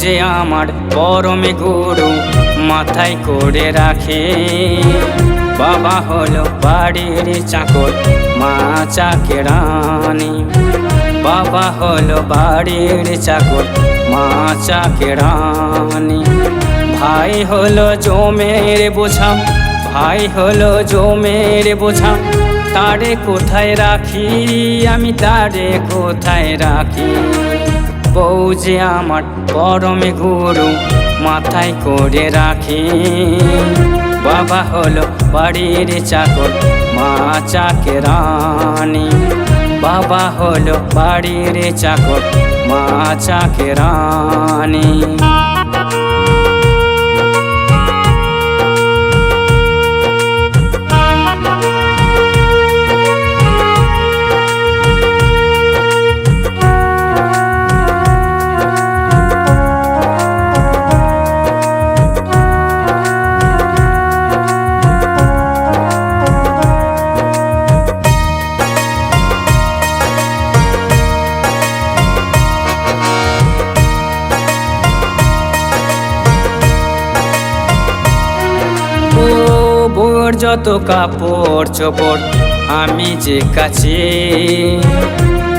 যে আমার পরম গুরু মাথায় করে রাখে। বাবা হলো বাড়ির চাকর, মা চাকরানী। বাবা হলো বাড়ির চাকর, মা চাকরানী। ভাই হলো জমের বোঝা, ভাই হলো জমের বোঝা। তারে কোথায় রাখি আমি, তারে কোথায় রাখি। বউ যে আমার পরম গুরু মাথায় করে রাখি। বাবা হলো বাড়ির চাকর, মা চাকরানী। বাবা হলো বাড়ির চাকর, মা চাকরানী। বউর যত কাপড় চোপড় আমি যে কাছে,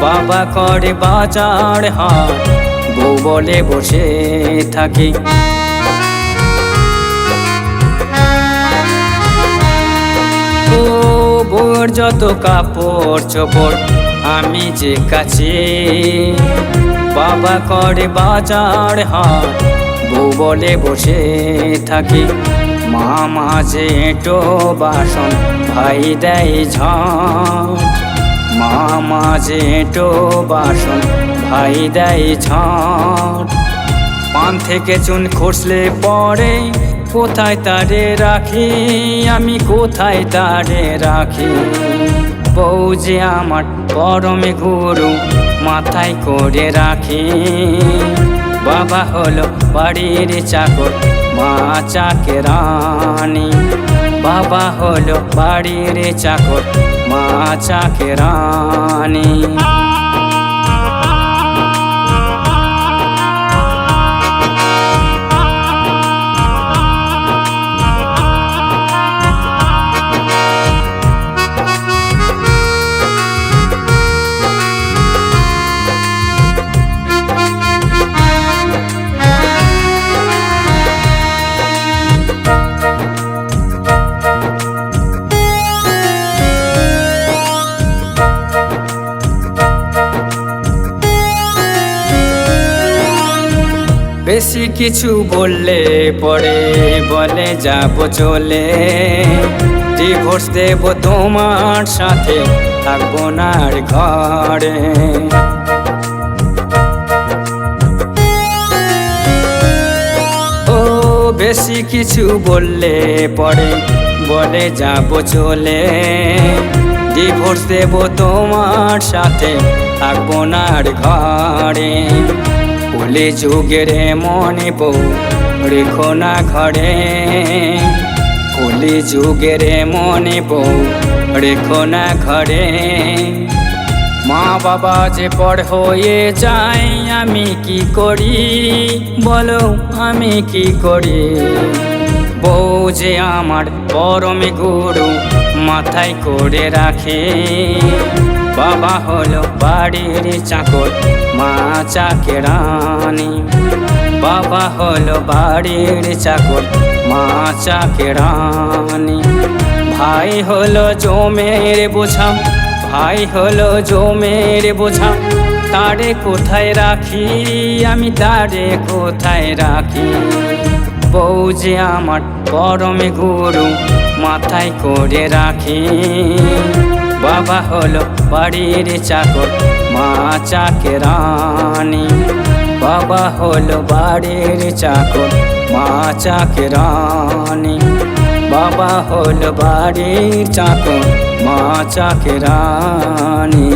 বাবা করে বাজার হাট, বউ বলে বসে থাকি। ও বউর যত কাপড় চোপড় আমি যে কাছে, বাবা করে বাজার হাট, বউ বলে বসে থাকি। মা মাঝে এঁটো বাসন, ভাই দেয় ঝাঁট। মা মাঝে এঁটো বাসন, ভাই দেয় ঝাঁট। পান থেকে চুন খসলে পড়ে, কোথায় তারে রাখি আমি, কোথায় তারে রাখি। বউ যে আমার পরম গুরু মাথায় করে রাখি। বাবা হলো বাড়ির চাকর, মা চাকরানী। বাবা হলো বাড়ির চাকর, মা চাকরানী। বেশি কিছু বললে পরে বলে যাব চলে, ডিভোর্স দেব তোমার সাথে, থাকবো না আর ঘরে। ও বেশি কিছু বললে পরে বলে যাব চলে, ডিভোর্স দেব তোমার সাথে, থাকবো না আর ঘরে। কলি যুগের মনে বউ রেখো না ঘরে, কলি যুগের মনে বউ রেখো না ঘরে। মা বাবা যে পর হয়ে যায় আমি কি করি, বলো আমি কি করি। বউ যে আমার পরম গুরু মাথায় করে রাখে। বাবা হলো বাড়ির চাকর, মা চাকরানী। বাবা হলো বাড়ির চাকর, মা চাকরানী। ভাই হলো জমের বোঝা, ভাই হলো জমের বোঝা। তারে কোথায় রাখি আমি, তারে কোথায় রাখি। বউ যে আমার পরম গুরু মাথায় করে রাখি। বাবা হলো বাড়ির চাকর, মা চাকরানী। বাবা হলো বাড়ির চাকর, মা চাকরানী। বাবা হলো বাড়ির চাকর, মা চাকরানী।